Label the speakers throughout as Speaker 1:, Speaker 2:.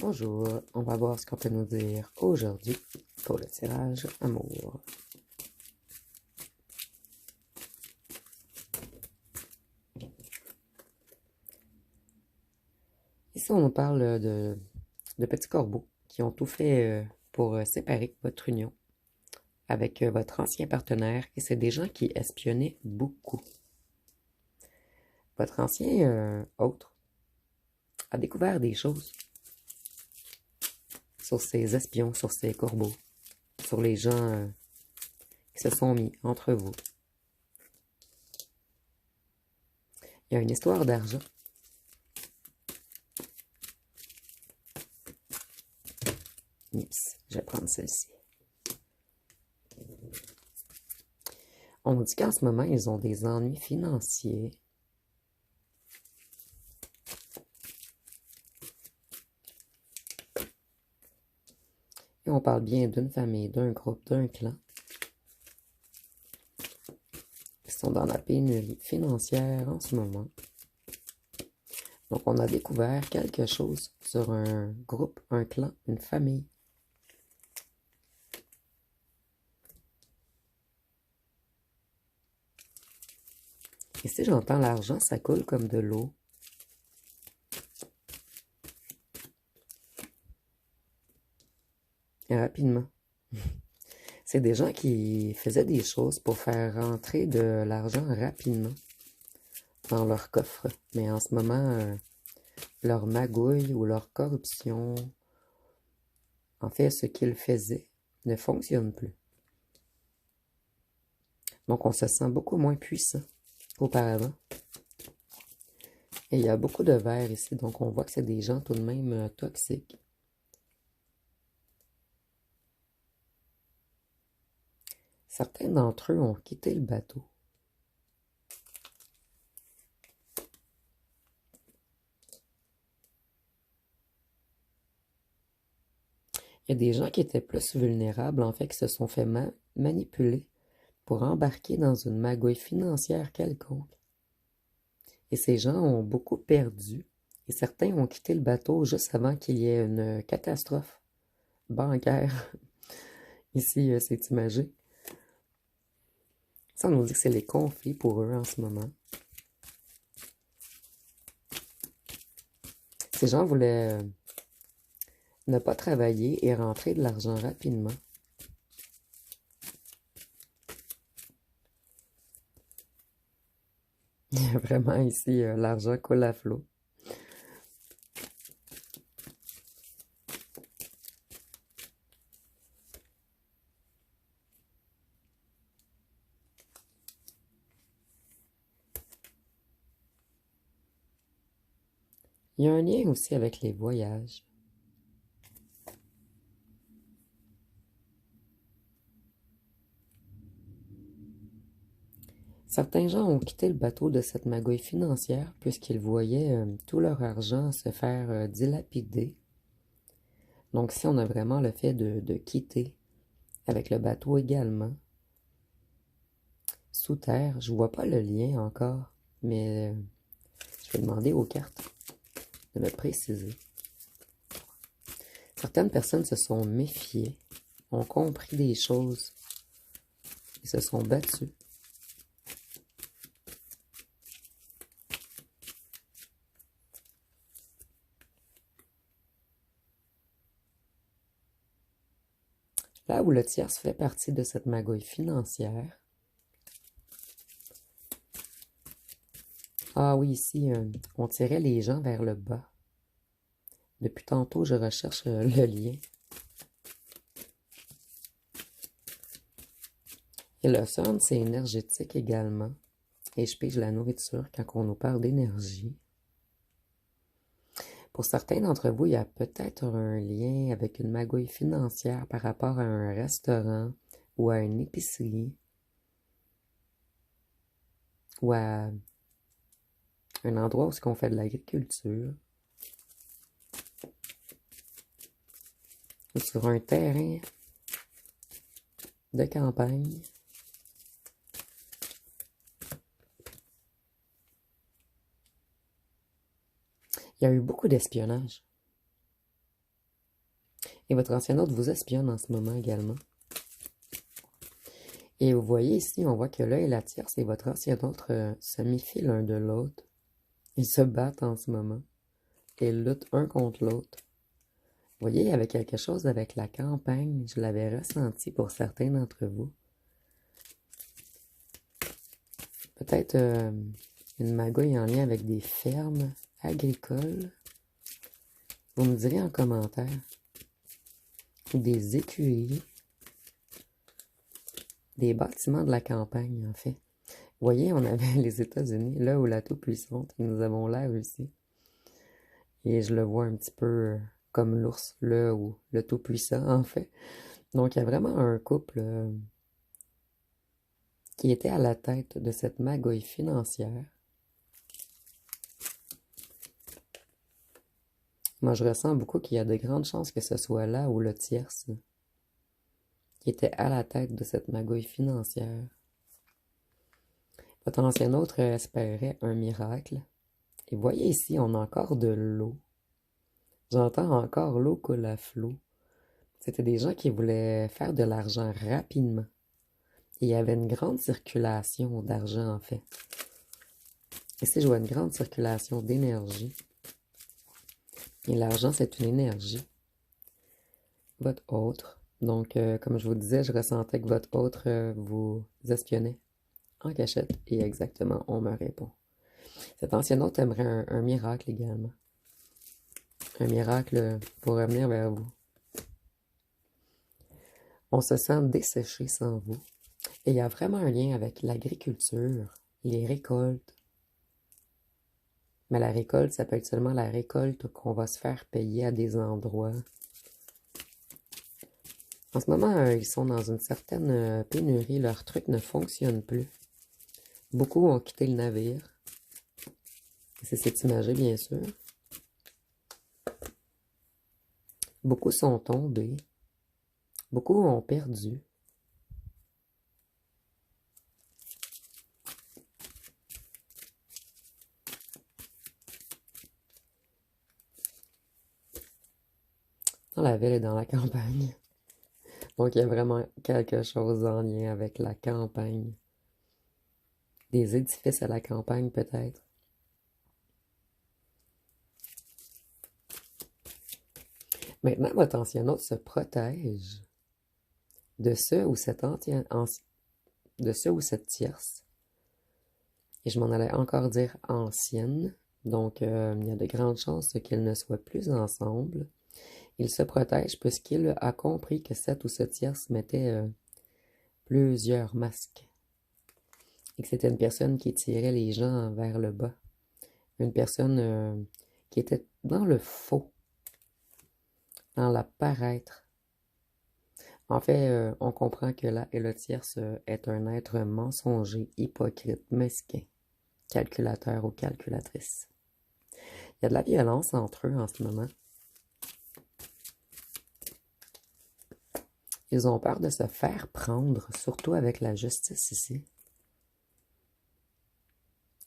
Speaker 1: Bonjour, on va voir ce qu'on peut nous dire aujourd'hui pour le tirage amour. Ici, on nous parle de petits corbeaux qui ont tout fait pour séparer votre union avec votre ancien partenaire et c'est des gens qui espionnaient beaucoup. Votre ancien autre a découvert des choses sur ces espions, sur ces corbeaux, sur les gens qui se sont mis entre vous. Il y a une histoire d'argent. Oups, je vais prendre celle-ci. On dit qu'en ce moment, ils ont des ennuis financiers. Et on parle bien d'une famille, d'un groupe, d'un clan. Ils sont dans la pénurie financière en ce moment. Donc, on a découvert quelque chose sur un groupe, un clan, une famille. Et si j'entends l'argent, ça coule comme de l'eau. Et rapidement. C'est des gens qui faisaient des choses pour faire rentrer de l'argent rapidement dans leur coffre. Mais en ce moment, leur magouille ou leur corruption, en fait, ce qu'ils faisaient ne fonctionne plus. Donc, on se sent beaucoup moins puissant qu'auparavant. Et il y a beaucoup de verre ici, donc on voit que c'est des gens tout de même toxiques. Certains d'entre eux ont quitté le bateau. Il y a des gens qui étaient plus vulnérables, en fait, qui se sont fait manipuler pour embarquer dans une magouille financière quelconque. Et ces gens ont beaucoup perdu. Et certains ont quitté le bateau juste avant qu'il y ait une catastrophe bancaire. Ici, c'est imagé. Ça, on nous dit que c'est les conflits pour eux en ce moment. Ces gens voulaient ne pas travailler et rentrer de l'argent rapidement. Il y a vraiment ici, l'argent coule à flot. Il y a un lien aussi avec les voyages. Certains gens ont quitté le bateau de cette magouille financière puisqu'ils voyaient tout leur argent se faire dilapider. Donc si on a vraiment le fait de quitter avec le bateau également, sous terre, je vois pas le lien encore, mais je vais demander aux cartes de me préciser. Certaines personnes se sont méfiées, ont compris des choses et se sont battues. Là où le tierce fait partie de cette magouille financière. Ah oui, ici, on tirait les gens vers le bas. Depuis tantôt, je recherche le lien. Et le sun, c'est énergétique également. Et je pige la nourriture quand on nous parle d'énergie. Pour certains d'entre vous, il y a peut-être un lien avec une magouille financière par rapport à un restaurant ou à une épicerie ou à un endroit où on fait de l'agriculture ou sur un terrain de campagne. Il y a eu beaucoup d'espionnage. Et votre ancien hôte vous espionne en ce moment également. Et vous voyez ici, on voit que là et la tierce et votre ancien hôte se méfient l'un de l'autre. Ils se battent en ce moment. Et luttent un contre l'autre. Vous voyez, il y avait quelque chose avec la campagne, je l'avais ressenti pour certains d'entre vous. Peut-être une magouille en lien avec des fermes agricoles. Vous me direz en commentaire. Ou des écuries. Des bâtiments de la campagne, en fait. Vous voyez, on avait les États-Unis, là où la Tout-Puissante, et nous avons la Russie. Et je le vois un petit peu comme l'ours, là, ou le Tout-Puissant, en fait. Donc, il y a vraiment un couple qui était à la tête de cette magouille financière. Moi, je ressens beaucoup qu'il y a de grandes chances que ce soit là ou le tierce qui était à la tête de cette magouille financière. Votre ancien autre espérait un miracle. Et voyez ici, on a encore de l'eau. J'entends encore l'eau coule à flot. C'était des gens qui voulaient faire de l'argent rapidement. Et il y avait une grande circulation d'argent, en fait. Ici, je vois une grande circulation d'énergie. Et l'argent, c'est une énergie. Votre autre. Donc, comme je vous disais, je ressentais que votre autre vous espionnait en cachette. Et exactement, on me répond. Cet ancien autre aimerait un miracle également. Un miracle pour revenir vers vous. On se sent desséché sans vous. Et il y a vraiment un lien avec l'agriculture, les récoltes. Mais la récolte, ça peut être seulement la récolte qu'on va se faire payer à des endroits. En ce moment, ils sont dans une certaine pénurie. Leur truc ne fonctionne plus. Beaucoup ont quitté le navire. C'est imagé, bien sûr. Beaucoup sont tombés. Beaucoup ont perdu. Dans la ville et dans la campagne. Donc, il y a vraiment quelque chose en lien avec la campagne. Des édifices à la campagne, peut-être. Maintenant, votre ancien hôte se protège de ce ou cette tierce. Et je m'en allais encore dire ancienne. Donc, il y a de grandes chances qu'ils ne soient plus ensemble. Il se protège puisqu'il a compris que cette ou ce tierce mettait plusieurs masques. Et que c'était une personne qui tirait les gens vers le bas. Une personne qui était dans le faux, dans la paraître. En fait, on comprend que là, et le tierce est un être mensonger, hypocrite, mesquin, calculateur ou calculatrice. Il y a de la violence entre eux en ce moment. Ils ont peur de se faire prendre, surtout avec la justice ici.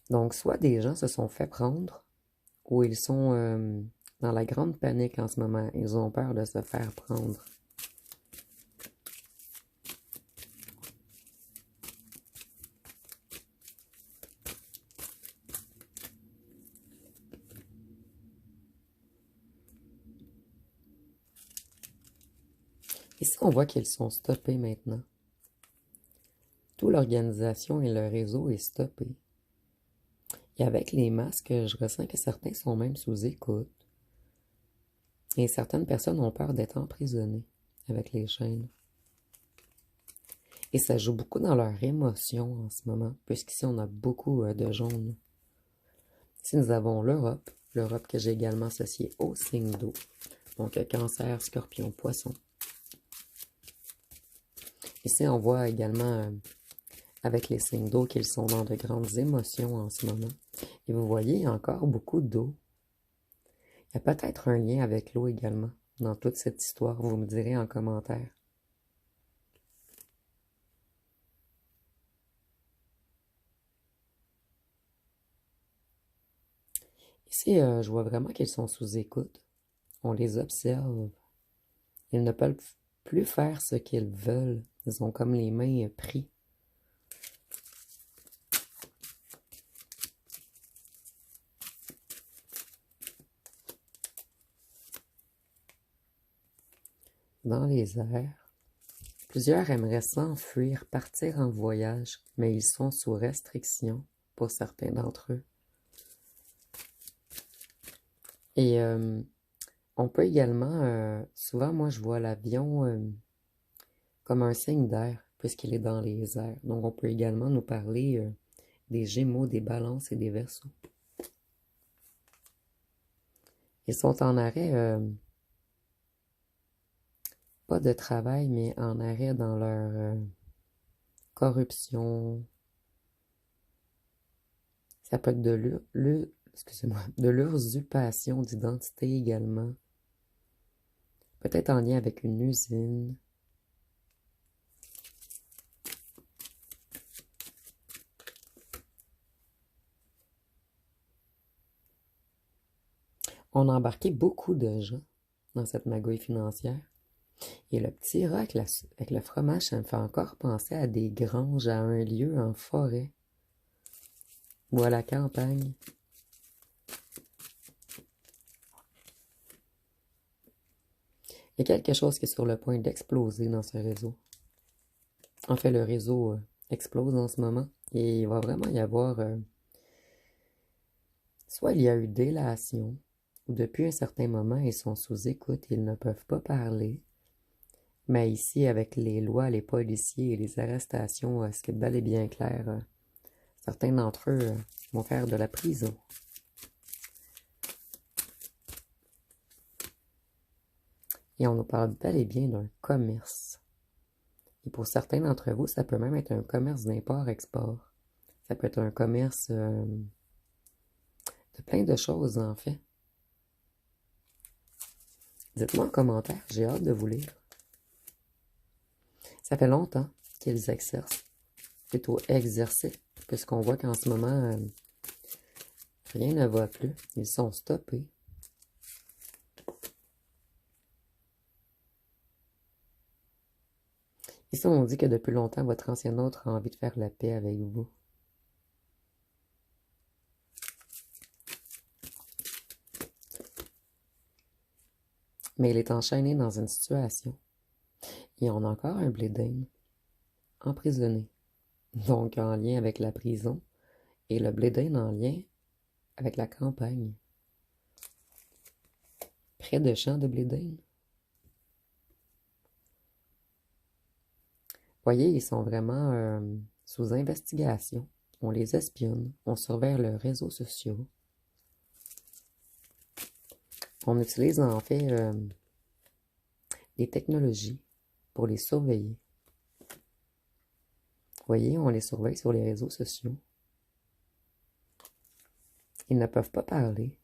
Speaker 1: Donc, soit des gens se sont fait prendre, ou ils sont dans la grande panique en ce moment. Ils ont peur de se faire prendre. Ici, on voit qu'ils sont stoppés maintenant. Toute l'organisation et le réseau est stoppé. Et avec les masques, je ressens que certains sont même sous écoute. Et certaines personnes ont peur d'être emprisonnées avec les chaînes. Et ça joue beaucoup dans leur émotion en ce moment, puisqu'ici on a beaucoup de jaune. Ici nous avons l'Europe, l'Europe que j'ai également associée au signe d'eau. Donc Cancer, Scorpion, Poisson. Ici on voit également avec les signes d'eau qu'ils sont dans de grandes émotions en ce moment. Et vous voyez, il y a encore beaucoup d'eau. Il y a peut-être un lien avec l'eau également dans toute cette histoire, vous me direz en commentaire. Ici, je vois vraiment qu'ils sont sous écoute. On les observe. Ils ne peuvent plus faire ce qu'ils veulent. Ils ont comme les mains pris. Dans les airs, plusieurs aimeraient s'enfuir, partir en voyage, mais ils sont sous restriction pour certains d'entre eux. Et on peut également, souvent moi je vois l'avion comme un signe d'air, puisqu'il est dans les airs. Donc on peut également nous parler des Gémeaux, des Balances et des Verseaux. Ils sont en arrêt, pas de travail, mais en arrêt dans leur corruption. Ça peut être de l'usurpation d'identité également. Peut-être en lien avec une usine. On a embarqué beaucoup de gens dans cette magouille financière. Et le petit rat avec le fromage, ça me fait encore penser à des granges, à un lieu en forêt ou à la campagne. Il y a quelque chose qui est sur le point d'exploser dans ce réseau. En fait, le réseau explose en ce moment et il va vraiment y avoir... soit il y a eu délation, ou depuis un certain moment, ils sont sous écoute, ils ne peuvent pas parler. Mais ici, avec les lois, les policiers et les arrestations, ce qui est bel et bien clair, certains d'entre eux vont faire de la prison. Et on nous parle bel et bien d'un commerce. Et pour certains d'entre vous, ça peut même être un commerce d'import-export. Ça peut être un commerce de plein de choses, en fait. Dites-moi en commentaire, j'ai hâte de vous lire. Ça fait longtemps qu'ils exercent, plutôt exercé, puisqu'on voit qu'en ce moment, rien ne va plus. Ils sont stoppés. Ici, on dit que depuis longtemps, votre ancien autre a envie de faire la paix avec vous. Mais il est enchaîné dans une situation. Et on a encore un Blédin emprisonné. Donc en lien avec la prison. Et le Blédin en lien avec la campagne. Près de champs de Blédin. Voyez, ils sont vraiment sous investigation. On les espionne. On surveille leurs réseaux sociaux. On utilise en fait des technologies pour les surveiller. Voyez, on les surveille sur les réseaux sociaux. Ils ne peuvent pas parler.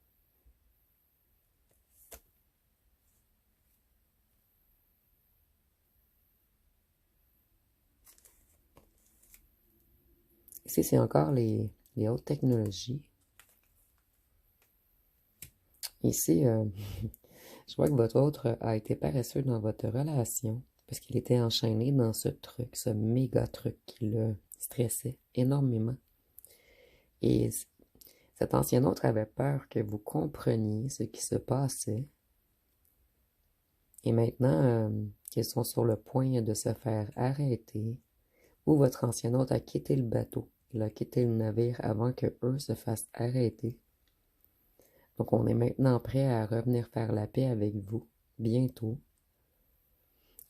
Speaker 1: Ici, c'est encore les hautes technologies. Ici, je vois que votre autre a été paresseux dans votre relation parce qu'il était enchaîné dans ce truc, ce méga truc qui le stressait énormément. Et cet ancien autre avait peur que vous compreniez ce qui se passait. Et maintenant qu'ils sont sur le point de se faire arrêter, ou votre ancien autre a quitté le bateau, il a quitté le navire avant que eux se fassent arrêter. Donc on est maintenant prêt à revenir faire la paix avec vous, bientôt.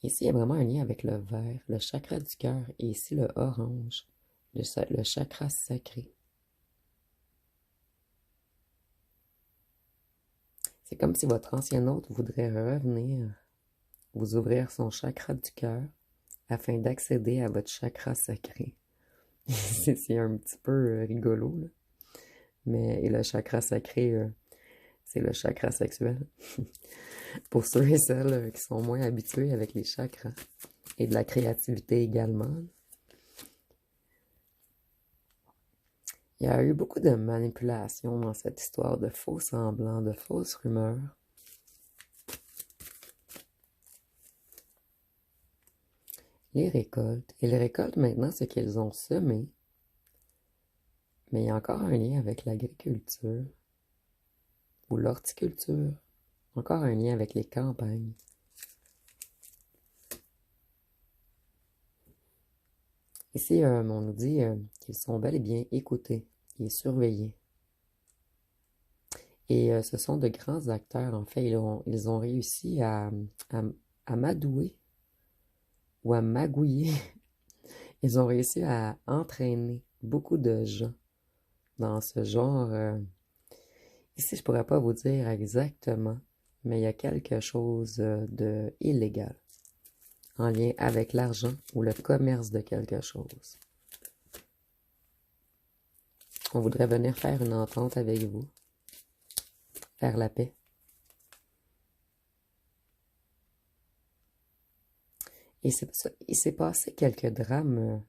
Speaker 1: Ici, il y a vraiment un lien avec le vert, le chakra du cœur, et ici le orange, le chakra sacré. C'est comme si votre ancien hôte voudrait revenir, vous ouvrir son chakra du cœur, afin d'accéder à votre chakra sacré. C'est un petit peu rigolo, là. Mais et le chakra sacré, c'est le chakra sexuel. Pour ceux et celles qui sont moins habitués avec les chakras. Et de la créativité également. Il y a eu beaucoup de manipulations dans cette histoire de faux semblants, de fausses rumeurs. les récoltes. Ils récoltent maintenant ce qu'ils ont semé, mais il y a encore un lien avec l'agriculture ou l'horticulture, encore un lien avec les campagnes. Ici, on nous dit qu'ils sont bel et bien écoutés et surveillés. Et ce sont de grands acteurs. En fait, ils ont réussi à, à m'adouer ou à magouiller. Ils ont réussi à entraîner beaucoup de gens dans ce genre. Ici, je pourrais pas vous dire exactement, mais il y a quelque chose de illégal en lien avec l'argent ou le commerce de quelque chose. On voudrait venir faire une entente avec vous, faire la paix. Et il s'est passé quelques drames.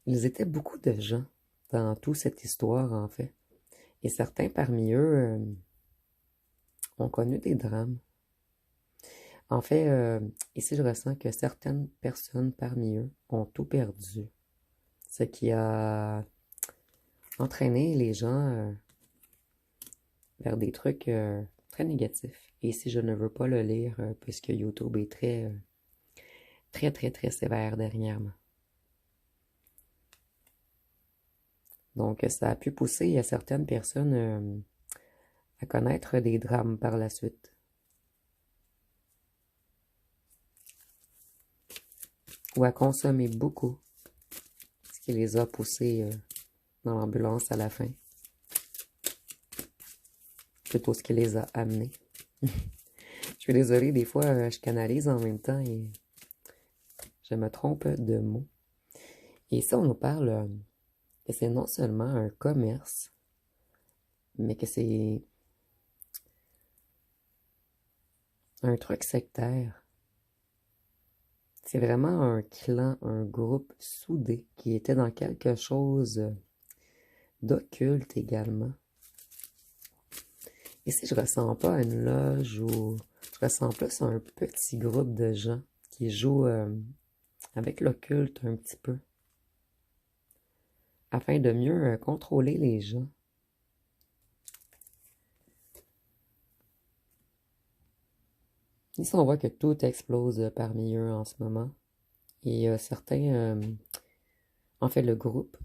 Speaker 1: Ils étaient beaucoup de gens dans toute cette histoire, en fait. Et certains parmi eux ont connu des drames. En fait, ici, je ressens que certaines personnes parmi eux ont tout perdu. Ce qui a entraîné les gens vers des trucs très négatifs. Et ici, je ne veux pas le lire puisque YouTube est très sévère dernièrement. Donc, ça a pu pousser certaines personnes à connaître des drames par la suite. Ou à consommer beaucoup, ce qui les a poussés dans l'ambulance à la fin. Plutôt ce qui les a amenés. Je suis désolée, des fois, je canalise en même temps et je me trompe de mots. Et ici, on nous parle que c'est non seulement un commerce, mais que c'est un truc sectaire. C'est vraiment un clan, un groupe soudé qui était dans quelque chose d'occulte également. Ici, je ressens pas une loge ou je ressens plus un petit groupe de gens qui jouent avec l'occulte un petit peu afin de mieux contrôler les gens. Ici, on voit que tout explose parmi eux en ce moment. Et certains, en fait le groupe,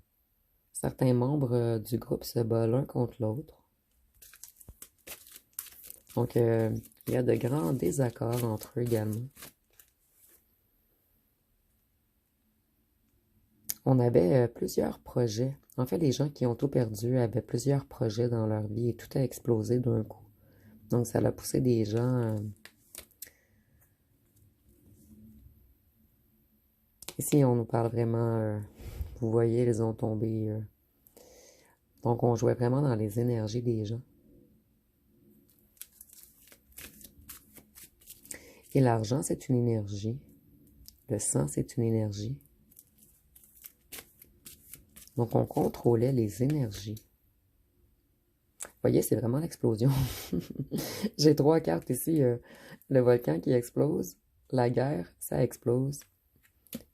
Speaker 1: certains membres du groupe se battent l'un contre l'autre. Donc, il y a de grands désaccords entre eux également. On avait plusieurs projets. En fait, les gens qui ont tout perdu avaient plusieurs projets dans leur vie et tout a explosé d'un coup. Donc, ça a poussé des gens... Ici, on nous parle vraiment... vous voyez, ils ont tombé... Donc, on jouait vraiment dans les énergies des gens. Et l'argent, c'est une énergie. Le sang, c'est une énergie. Donc, on contrôlait les énergies. Vous voyez, c'est vraiment l'explosion. J'ai 3 cartes ici. Le volcan qui explose. La guerre, ça explose.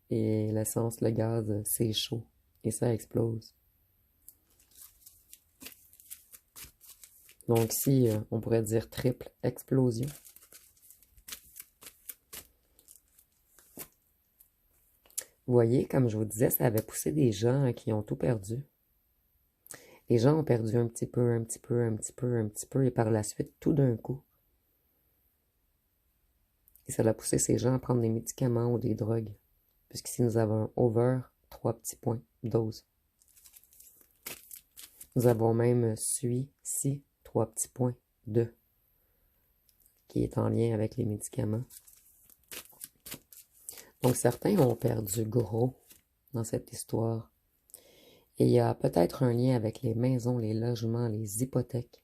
Speaker 1: Et l'essence, le gaz, c'est chaud. Et ça explose. Donc ici, on pourrait dire triple explosion. Vous voyez, comme je vous disais, ça avait poussé des gens qui ont tout perdu. Les gens ont perdu un petit peu, un petit peu, un petit peu, un petit peu, et par la suite, tout d'un coup. Et ça a poussé ces gens à prendre des médicaments ou des drogues. Puisqu'ici, nous avons un over, 3 petits points, dose. Nous avons même si, 3 petits points, 2, qui est en lien avec les médicaments. Donc, certains ont perdu gros dans cette histoire. Et il y a peut-être un lien avec les maisons, les logements, les hypothèques.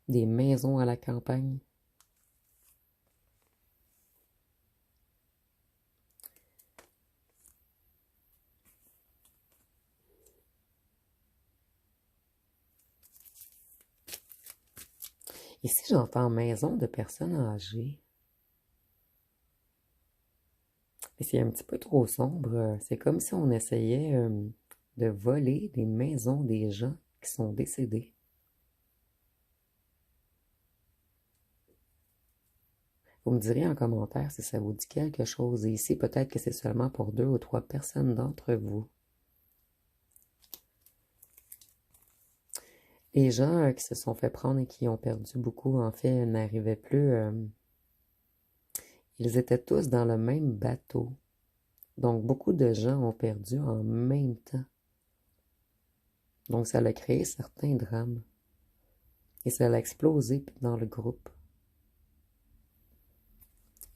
Speaker 1: Des maisons à la campagne. Ici, j'entends maison de personnes âgées. Mais c'est un petit peu trop sombre. C'est comme si on essayait de voler des maisons des gens qui sont décédés. Vous me direz en commentaire si ça vous dit quelque chose. Et ici, peut-être que c'est seulement pour 2 ou 3 personnes d'entre vous. Les gens qui se sont fait prendre et qui ont perdu beaucoup, en fait, n'arrivaient plus. Ils étaient tous dans le même bateau. Donc, beaucoup de gens ont perdu en même temps. Donc, ça a créé certains drames. Et ça a explosé dans le groupe.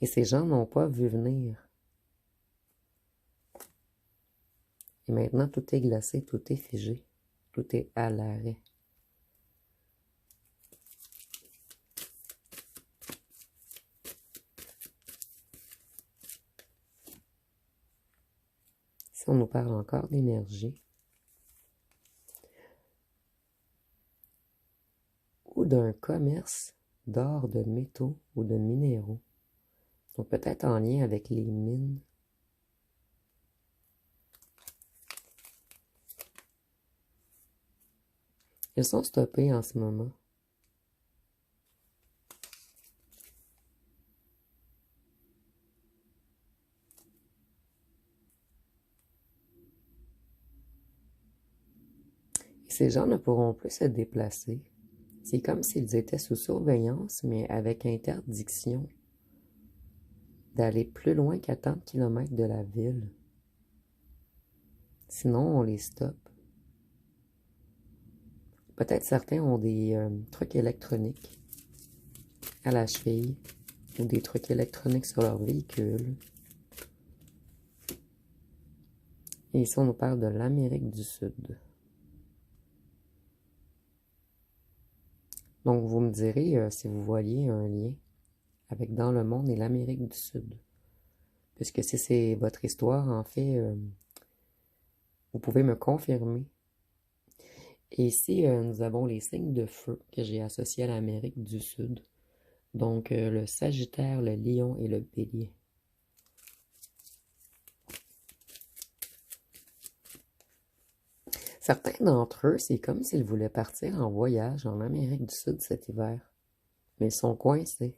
Speaker 1: Et ces gens n'ont pas vu venir. Et maintenant, tout est glacé, tout est figé, tout est à l'arrêt. Si on nous parle encore d'énergie, ou d'un commerce d'or, de métaux ou de minéraux, donc peut-être en lien avec les mines. Ils sont stoppés en ce moment. Et ces gens ne pourront plus se déplacer. C'est comme s'ils étaient sous surveillance, mais avec interdiction d'aller plus loin qu'à tant de kilomètres de la ville. Sinon, on les stoppe. Peut-être certains ont des trucs électroniques à la cheville ou des trucs électroniques sur leur véhicule. Et ici, on nous parle de l'Amérique du Sud. Donc, vous me direz si vous voyez un lien avec Dans le monde et l'Amérique du Sud. Puisque si c'est votre histoire, en fait, vous pouvez me confirmer. Et ici, nous avons les signes de feu que j'ai associés à l'Amérique du Sud. Donc, le Sagittaire, le Lion et le Bélier. Certains d'entre eux, c'est comme s'ils voulaient partir en voyage en Amérique du Sud cet hiver. Mais ils sont coincés.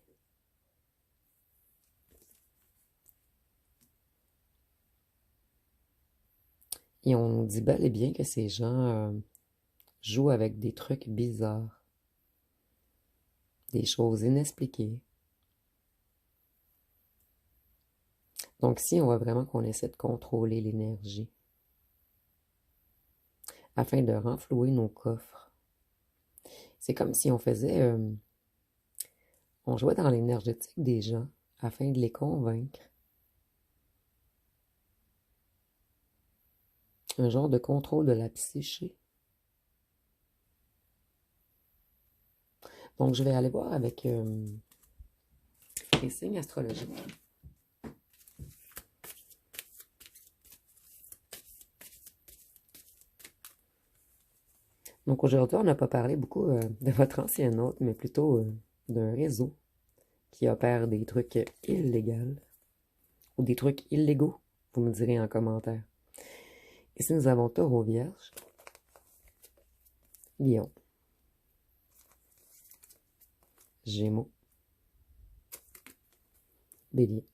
Speaker 1: Et on nous dit bel et bien que ces gens jouent avec des trucs bizarres. Des choses inexpliquées. Donc ici, on voit vraiment qu'on essaie de contrôler l'énergie afin de renflouer nos coffres. C'est comme si on faisait... on jouait dans l'énergétique des gens afin de les convaincre. Un genre de contrôle de la psyché. Donc, je vais aller voir avec les signes astrologiques. Donc, aujourd'hui, on n'a pas parlé beaucoup de votre ancien hôte, mais plutôt d'un réseau qui opère des trucs illégaux ou des trucs illégaux, vous me direz en commentaire. Ici, nous avons Taureau, Vierge, Lion, Gémeaux, Bélier,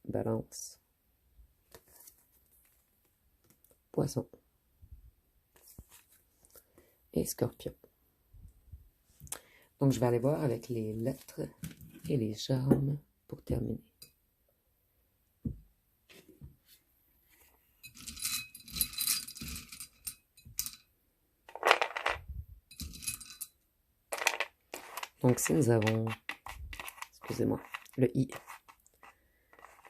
Speaker 1: Balance, Poisson et Scorpion. Donc, je vais aller voir avec les lettres et les charmes pour terminer. Donc, si nous avons, excusez-moi, le I,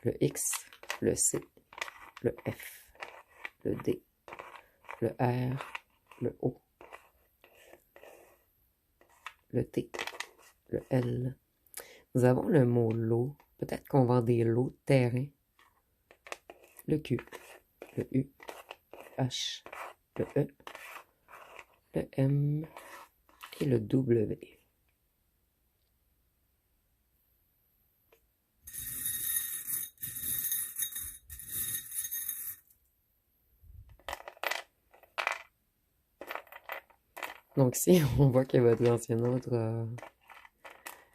Speaker 1: le X, le C, le F, le D, le R, le O, le T, le L. Nous avons le mot lot. Peut-être qu'on vend des lots de terrain. Le Q, le U, le H, le E, le M et le W. Donc si on voit que votre ancien autre a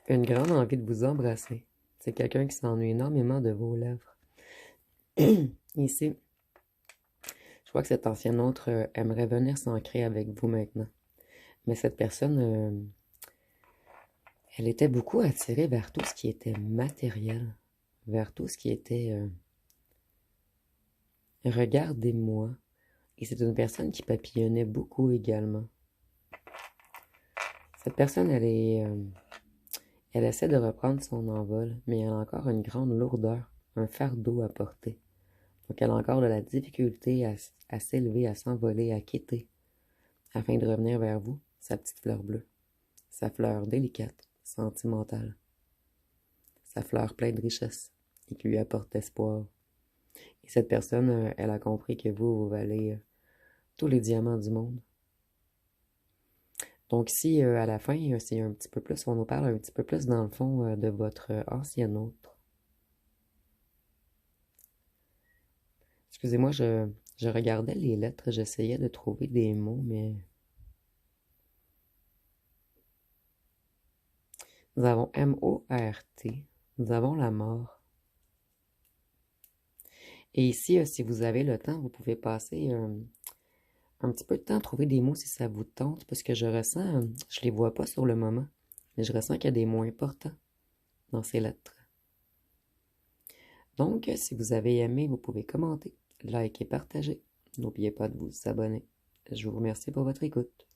Speaker 1: une grande envie de vous embrasser, c'est quelqu'un qui s'ennuie énormément de vos lèvres. Ici, je vois que cet ancien autre aimerait venir s'ancrer avec vous maintenant. Mais cette personne, elle était beaucoup attirée vers tout ce qui était matériel, vers tout ce qui était regardez-moi. Et c'est une personne qui papillonnait beaucoup également. Cette personne, elle essaie de reprendre son envol, mais elle a encore une grande lourdeur, un fardeau à porter. Donc elle a encore de la difficulté à s'élever, à s'envoler, à quitter, afin de revenir vers vous, sa petite fleur bleue, sa fleur délicate, sentimentale, sa fleur pleine de richesse et qui lui apporte espoir. Et cette personne, elle a compris que vous valez tous les diamants du monde. Donc si à la fin, c'est un petit peu plus, on nous parle un petit peu plus dans le fond de votre ancien autre. Excusez-moi, je regardais les lettres, j'essayais de trouver des mots, mais nous avons M-O-R-T, nous avons la mort. Et ici, si vous avez le temps, vous pouvez passer un petit peu de temps à trouver des mots si ça vous tente, parce que je ressens, je les vois pas sur le moment, mais je ressens qu'il y a des mots importants dans ces lettres. Donc, si vous avez aimé, vous pouvez commenter, liker, partager. N'oubliez pas de vous abonner. Je vous remercie pour votre écoute.